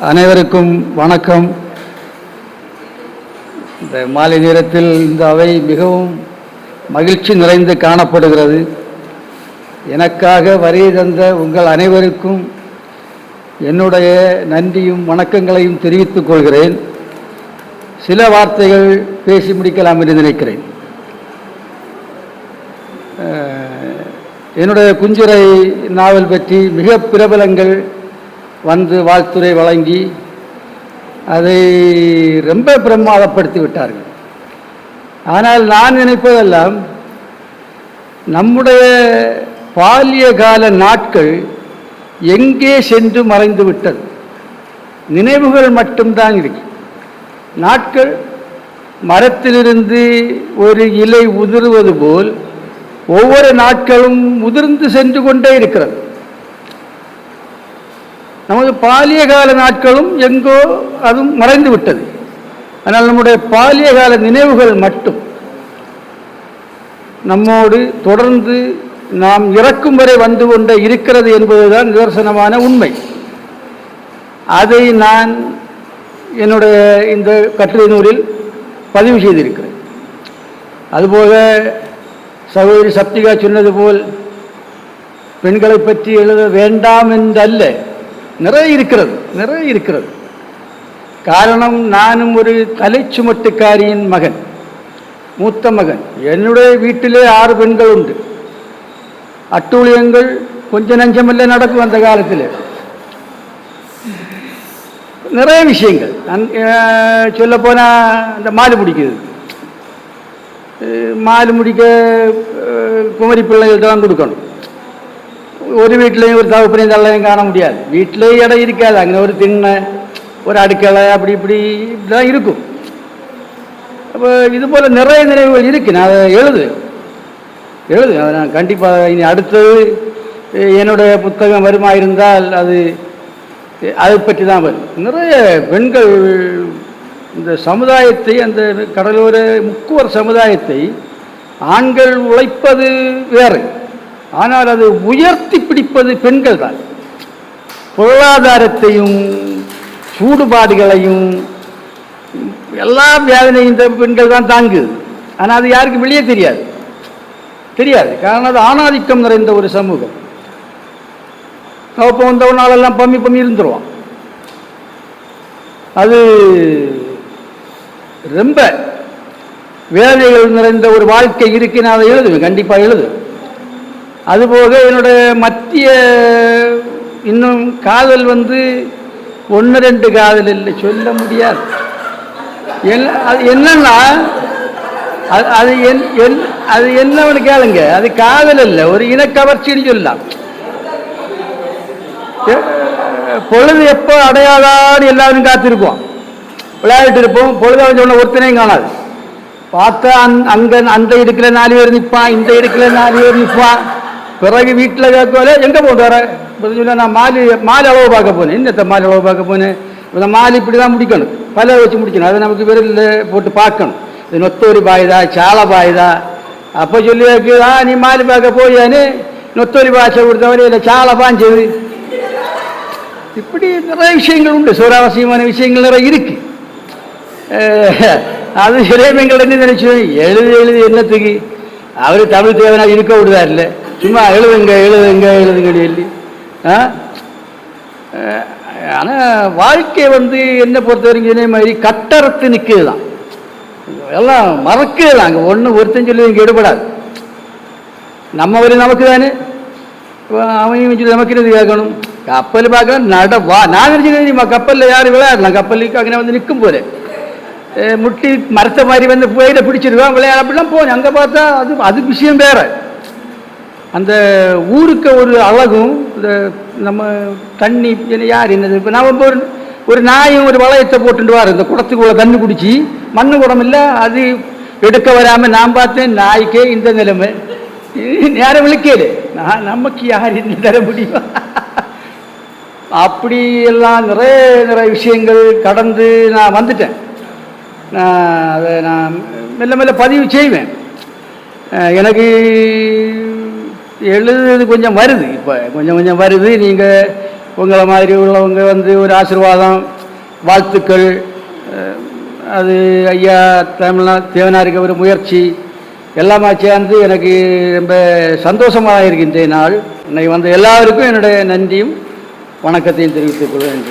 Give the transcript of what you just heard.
அனைவருக்கும் வணக்கம். இந்த மாலை நேரத்தில் இந்த அவை மிகவும் மகிழ்ச்சி நிறைந்து காணப்படுகிறது. எனக்காக வருகை தந்த உங்கள் அனைவருக்கும் என்னுடைய நன்றியும் வணக்கங்களையும் தெரிவித்துக் கொள்கிறேன். சில வார்த்தைகள் பேசி முடிக்கலாம் என்று நினைக்கிறேன். என்னுடைய குஞ்சிறை நாவல் பற்றி மிக பிரபலங்கள் வந்து வாழ்த்துரை வழங்கி அதை ரொம்ப பிரமாதப்படுத்தி விட்டார்கள். ஆனால் நான் நினைப்பதெல்லாம் நம்முடைய பால்ய கால நாட்கள் எங்கே சென்று மறைந்து விட்டது. நினைவுகள் மட்டும்தான் இருக்கு. நாட்கள் மரத்திலிருந்து ஒரு இலை உதிர்வது போல் ஒவ்வொரு நாட்களும் உதிர்ந்து சென்று கொண்டே இருக்கிறது. நமது பாலிய கால நாட்களும் எங்கோ அதுவும் மறைந்து விட்டது. ஆனால் நம்முடைய பாலிய கால நினைவுகள் மட்டும் நம்மோடு தொடர்ந்து நாம் இறக்கும் வரை வந்து கொண்டே இருக்கிறது என்பதுதான் நிதர்சனமான உண்மை. அதை நான் என்னுடைய இந்த கட்டுரை நூலில் பதிவு செய்திருக்கிறேன். அதுபோக சகோதரி சப்திகா சொன்னது போல் பெண்களை பற்றி எழுத வேண்டாம் என்றல்ல, நிறைய இருக்கிறது. காரணம், நானும் ஒரு தலைச்சுமட்டுக்காரியின் மகன், மூத்த மகன். என்னுடைய வீட்டிலே 6 பெண்கள் உண்டு. அட்டூழியங்கள் கொஞ்சம் நஞ்சமில்லை நடக்கும். அந்த காலத்தில் நிறைய விஷயங்கள். சொல்லப்போனால் இந்த மாலு முடிக்க குமரி பிள்ளைகள்கிட்ட தான் கொடுக்கணும். ஒரு வீட்லேயும் ஒரு தவப்பனையும் தள்ளையும் காண முடியாது. வீட்டிலேயே இடம் இருக்காது. அங்கே ஒரு திண்ணை, ஒரு அடுக்களை, அப்படி இப்படிதான் இருக்கும். அப்போ இது போல் நிறைய நினைவுகள் இருக்கு. நான் அதை எழுது அதை நான் கண்டிப்பாக இனி அடுத்தது என்னுடைய புத்தகம் வருமா இருந்தால் அதை பற்றி தான் வரும். நிறைய பெண்கள் இந்த சமுதாயத்தை, அந்த கடலோர முக்குவர் சமுதாயத்தை ஆண்கள் உழைப்பது வேறு, ஆனால் அது உயர்த்தி பிடிப்பது பெண்கள் தான். பொருளாதாரத்தையும் சூடுபாடுகளையும் எல்லா வேதனையும் இந்த பெண்கள் தான் தாங்குது. ஆனால் அது யாருக்கும் வெளியே தெரியாது. காரணம், அது ஆணாதிக்கம் நிறைந்த ஒரு சமூகம். இப்போ வந்தவனாலெல்லாம் பம்மி இருந்துருவான். அது ரொம்ப வேதனைகள் நிறைந்த ஒரு வாழ்க்கை இருக்கு. நான் அதை எழுதுவேன், கண்டிப்பாக எழுதுவேன். அதுபோக என்னுடைய மத்திய இன்னும் காதல் 1-2 காதல் இல்லை, சொல்ல முடியாது. அது என்னன்னா அது என்னன்னு கேளுங்க. அது காதல் இல்லை, ஒரு இனக்கவர்ச்சின்னு சொல்லலாம். பொழுது எப்போ அடையாதான்னு எல்லாரும் காத்திருப்போம், விளையாடிட்டு இருப்போம். பொழுது சொன்ன ஒருத்தனையும் காணாது. பார்த்தா அந்த இடுக்கில் 4 பேர் நிற்பான், இந்த இடுக்கில் 4 பேர் நிற்பான். பிறகு வீட்டில் கேட்கல, எங்கே போட்டு வர சொல்ல, நான் மாலி அளவு பார்க்க போனேன். என்னத்தை மாலி அளவு பார்க்க போனேன்? இந்த மாலி இப்படி தான் முடிக்கணும், பல வச்சு முடிக்கணும். அதை நமக்கு விரல் போட்டு பார்க்கணும். இது நொத்தோரி பாயுதா, சாலை பாயுதா. அப்போ சொல்லி வைக்குதா, நீ மாலி பார்க்க போயான்னு நொத்தோரி பாய்ச்ச கொடுத்தவரை இல்லை சாலை பாஞ்சது. இப்படி நிறைய விஷயங்கள் உண்டு, சுவாரஸ்யமான விஷயங்கள் நிறைய இருக்கு. அது இறைவங்கள் என்ன நினைச்சு எழுது என்னத்துக்கு? அவர் தமிழ் தேவனா இருக்க விடுதார் இல்லை, சும்மா எழுதுங்க சொல்லி. ஆனால் வாழ்க்கை என்னை பொறுத்த வரைக்கும் இதே மாதிரி கட்டறத்து நிற்குது தான். எல்லாம் மறக்குது. அங்கே ஒருத்தன் சொல்லி இங்கே எடுபடாது. நம்ம வரையும் நமக்கு தானே, அவன் சொல்லி நமக்கு இது கேட்கணும். கப்பல் பார்க்க நடவா. நான் நினச்சிக்கிறேன் கப்பலில் யார் விளையாடலாம், கப்பலுக்கு அங்கே நிற்கும் போல முட்டி மரத்த மாதிரி போயிட பிடிச்சிருவான், விளையாட அப்படிலாம் போனேன். அங்கே பார்த்தா அது விஷயம் வேற. அந்த ஊருக்கு ஒரு அழகும், இந்த நம்ம தண்ணி யார் என்னது. இப்போ நான் ஒரு நாயும் ஒரு வளையத்தை போட்டுட்டு வார், இந்த குடத்துக்குள்ள தண்ணி குடிச்சு மண்ணு குடம் இல்லை, அது எடுக்க வராமல் நான் பார்த்தேன். நாய்க்கே இந்த நிலைமை, யாரும் விளக்கேடு. நமக்கு யார் என்ன தர முடியும்? அப்படி எல்லாம் நிறைய விஷயங்கள் கடந்து நான் வந்துட்டேன். அதை நான் மெல்ல பதிவு செய்வேன். எனக்கு எழுதுறது கொஞ்சம் வருது, இப்போ கொஞ்சம் வருது. நீங்கள் உங்களை மாதிரி உள்ளவங்க வந்து ஒரு ஆசீர்வாதம் வாழ்த்துக்கள், அது ஐயா தேவனாருக்கு ஒரு முயற்சி எல்லாமே சேர்ந்து எனக்கு ரொம்ப சந்தோஷமாக இருக்கு. இன்றைய நாள் இன்னைக்கு வந்து எல்லாருக்கும் என்னுடைய நன்றியும் வணக்கத்தையும் தெரிவித்துக் கொள்வேன்.